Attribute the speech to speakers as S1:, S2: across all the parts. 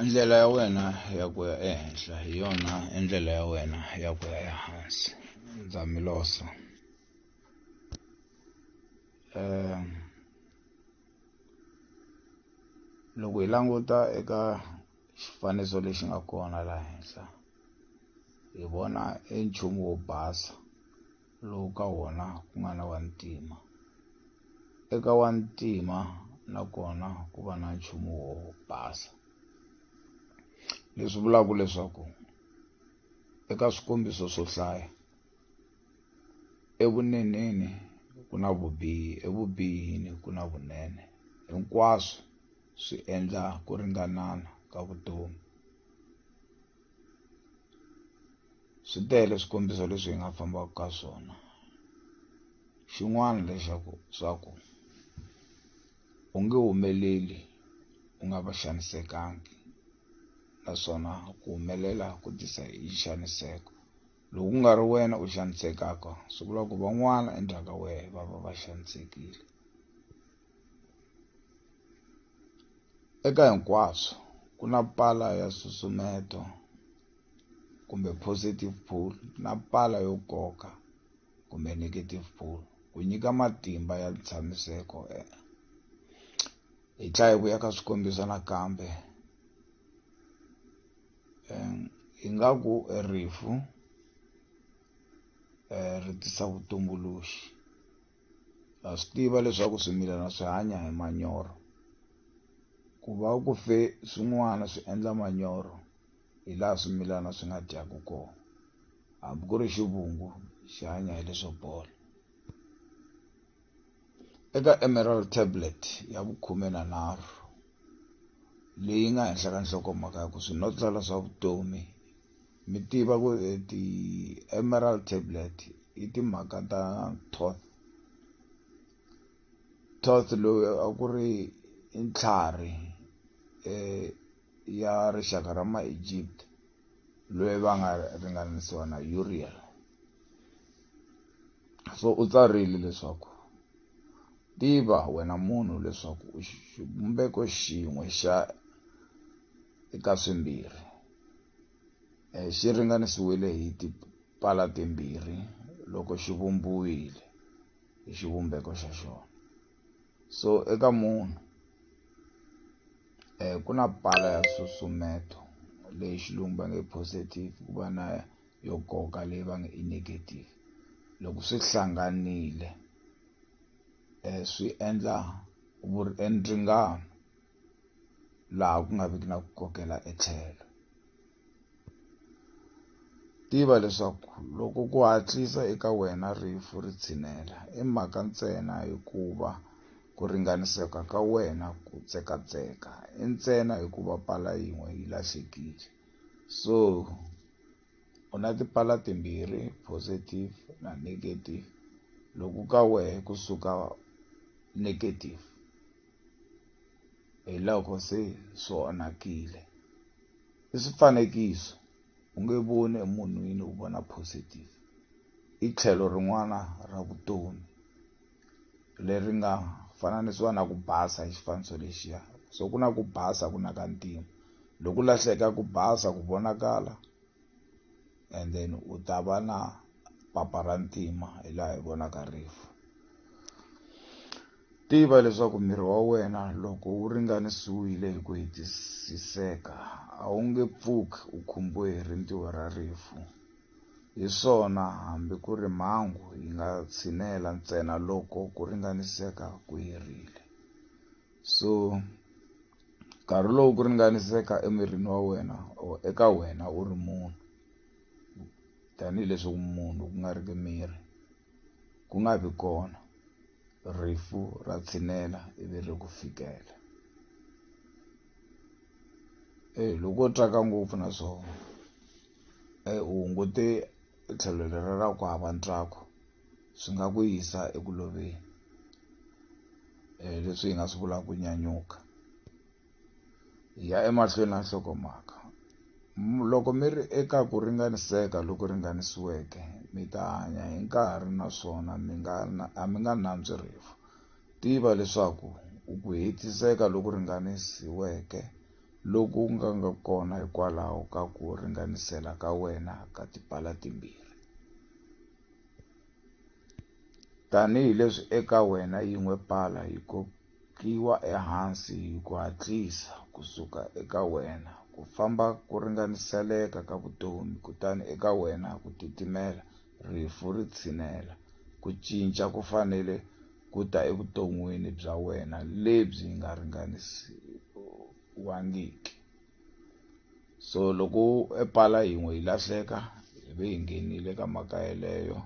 S1: Ndlela ya wena ya ku ya ehenhla hi yona ndlela ya wena ya ku ya ehansi. Ndza mi losa. Loko hi languta eka xifaniso lexi nga kona laha henhla, hi vona e nchumu wo basa lowu ka wona ku nga na wantima. Eka wantima nakona ku va na nchumu wo basa. Leswi vulaka leswaku eka swikombiso swo hlaya, evuneneni ku na vubihi, evubihini ku na vunene. Hinkwaswo swi endla ku ringanana ka vutomi. Swi tele swikombiso leswi hi nga fambaka ka swona. Xin'wana lexaku swa ku u nge humeleli u nga va xanisekangi, naswona ku humelela ku tisa hi xaniseko. Loko ku nga ri wena u xanisekaka, swi vula ku van'wana endzhaku ka wena va va va xanisekile. Eka hinkwaswo ku na pala ya nsusumeto kumbe positive pole na pala yo koka kumbe negative pole, ku nyika matimba ya ntshamiseko. Hi tlhela hi vuya ka swikombiso nakambe. Ingaku rifu ri tisa vutumbuluxi. Ha swi tiva leswaku swimilana swi hanya hi manyoro. Ku va ku fe swin'wana swi endla manyoro hi laha swimilana swi nga dyaku kona. Hambi ku ri xivungu xi hanya hi leswo bola. Eka Emerald tablet ya 13 leyi nga henhla ka nhlokomhaka ya ku swinotlelo swa vutomi, mi tiva ku ti-Emerald tablet i timhaka ta Thoth. Thoth loyi a ku ri ntlhari ya rixaka ra ma-Egypt loyi va nga ringanisiwa na Uriel. So u tsarile leswaku tiva wena munhu leswaku u xivumbeko xin'we xa eka swimbirhi. Xi ringanisiwile hi tipala timbirhi loko xi vumbiwile hi xivumbeko xa xona. So eka munhu ku na pala ya nsusumeto leyi xilungu va nge positive, ku va na yo koka leyi va nge i negative. Loko swi hlanganile swi endla ndzingano laha ku nga viki na ku kokela etlhelo. Tiva leswaku loko ku hatlisa eka wena rifu ri tshinela, i mhaka ntsena hikuva ku ringaniseka ka wena ku tsekatseka, i ntsena hikuva pala yin'we yi lahlekile. So u na tipala timbirhi, positive na negative. Loko ka wehe kusuka negative, hi loko se swi onhakile. I swifanekiso, u nge voni emunhwini u vona positive. I tlhelo rin'wana ra vutomi leri nga fananisiwa na ku basa hi xifaniso lexiya. So ku na ku basa ku na ka ntima. Loko lahleka ku basa ku vonakala, and then u ta va na papa ra ntima hi laha hi vonaka rifu. Tiva leswaku miri wa wena loko wu ringanisiwile hi ku hetisiseka, a wu nge pfuki u khumbiwe hi rintiho ra rifu. Hi swona hambi ku ri mhangu yi nga tshinela ntsena loko ku ringaniseka ku herile. So nkarhi lowu ku ringaniseka emirini wa wena or eka wena u ri munhu, tanihileswi munhu ku nga riki miri, ku nga vi kona rifu ra tshinela ivi ri ku fikela. Loko u twaka ngopfu na swona u hungute tlhelo leri ra ku hava ntswako, swi nga ku yisa eku loveni. Leswi hi nga swi vulaka ku nyanyuka. Hi ya emahlweni na nhlokomhaka. Loko mi ri eka ku ringaniseka loku ringanisiweke, mi ta hanya hi nkarhi naswona a mi nga nantswi rifu. Tiva leswaku ku hetiseka loku ringanisiweke loku nga kona hikwalaho ka ku ringanisela ka wena ka tipala timbirhi. Tanihi leswi eka wena yin'we pala yi kokiwa ehansi hi ku hatlisa kusuka eka wena ku famba ku ringaniseleka ka vutomi, kutani eka wena ku titimela, rifu ri tshinela, ku cinca ku fanele ku ta evuton'wini bya wena lebyi nga ringanisiwangiki. So loko epala yin'we yi lahleka, hi ve hi nghenile ka mhaka yeleyo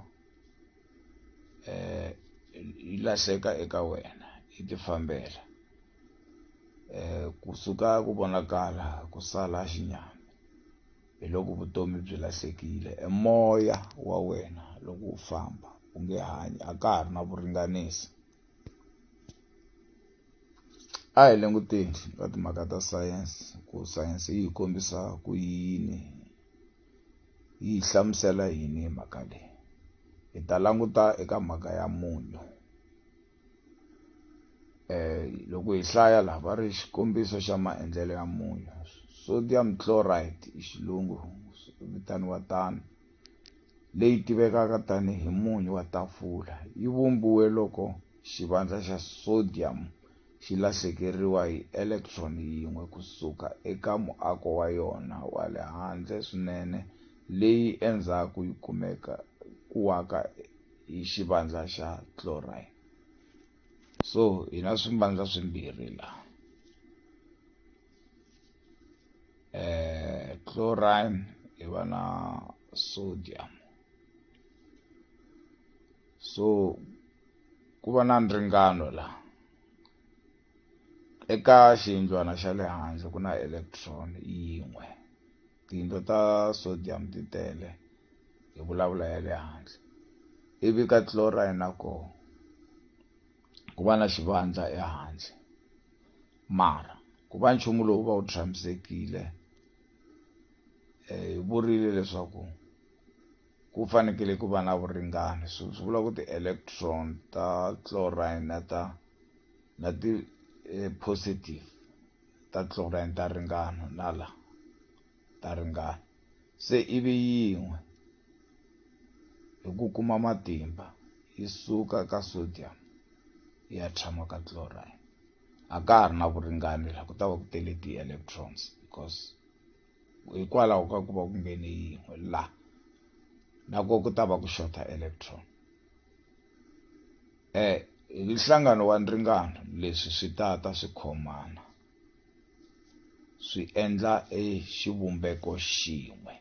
S1: yi lahleka eka wena, yi ti fambela. Kusuka ku vonakala ku sala xinyama hi loko vutomi byi lahlekile. Moya wa wena loko wu famba u nge hanyi, a ka ha ri na vuringanisi. A hi languteni ka timhaka ta sayense, ku sayense yi hi kombisa ku yini, yi hi hlamusela yini hi mhaka leyi. Hi ta languta eka mhaka ya munyu. Loko hi hlaya laha va ri xikombiso xa maendlelo ya munyu, sodium chloride hi xilungu vitaniwa tano, leyi tivekaka tanihi munyu wa tafula, yi vumbiwe loko xivandla xa sodium xi lahlekeriwa hi electron yin'we kusuka eka muako wa yona wa le handle swinene, leyi endzhaku yi kuwaka hi xivandla xa chloride. So hi na swivandla swimbirhi laha, chlorine hi va na sodium. So ku va na nringano laha. Eka xiyindlwana xa le handle ku na electron yin'we, tiyindlo ta sodium ti tele hi vulavula ya le handle. Ivi ka chlorine na koho ku va na xivandla ehandle, mara ku va nchumu lowu va wu tshamisekile. Hi vurile leswaku ku fanekele ku va na vuringani, swi vula ku ti-electron ta chlorine na ti positive ta chlorine ta ringana na la ta ringana. Se ivi yin'we hi ku kuma matimba yi suka ka sodium yi ya tshama ka chlorine. A ka ha ri na vuringani laha, ku ta va ku tele ti-electrons because hikwalaho ka ku va ku nghene yin'we laha na ku ta va ku xota electron. Hi nhlangano wa nringano leswi swi tata swi khomana swi endla xivumbeko xin'we,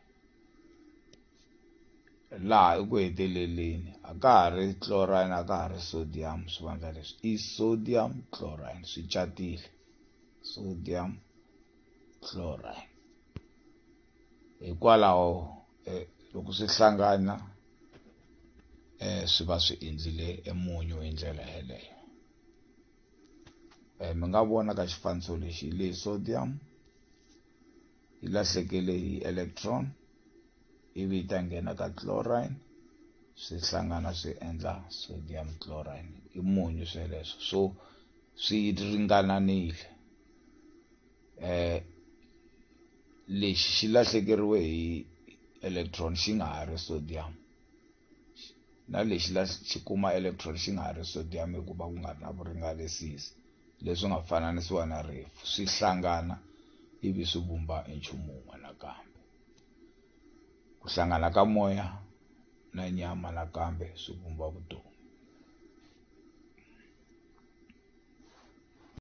S1: laha eku heteleleni a ka ha ri chlorine, a ka ha ri sodium. Swivandla leswi i sodium chlorine, swi catile, sodium chlorine. Hikwalaho loko swi hlangana swi va swi endlile emunyu hi ndlela yeleyo. Mi nga vona ka xifaniso lexi leyi sodium yi lahlekele hi electron, ivi yi ta nghena ka chlorine, swi hlangana swi endla sodium chlorine, i munyu sweleswo. So swi ringananile. Lexi xi lahlekeriwe hi electron xi nga ha ri sodium, na lexi xi kuma electron xi nga ha ri sodium, hikuva ku nga ri na vuringanisisi leswi nga fananisiwa na rifu. Swi hlangana ivi swi vumba nchumu wun'we nakambe. Ku hlangana ka moya na nyama nakambe swi vumba vutomi.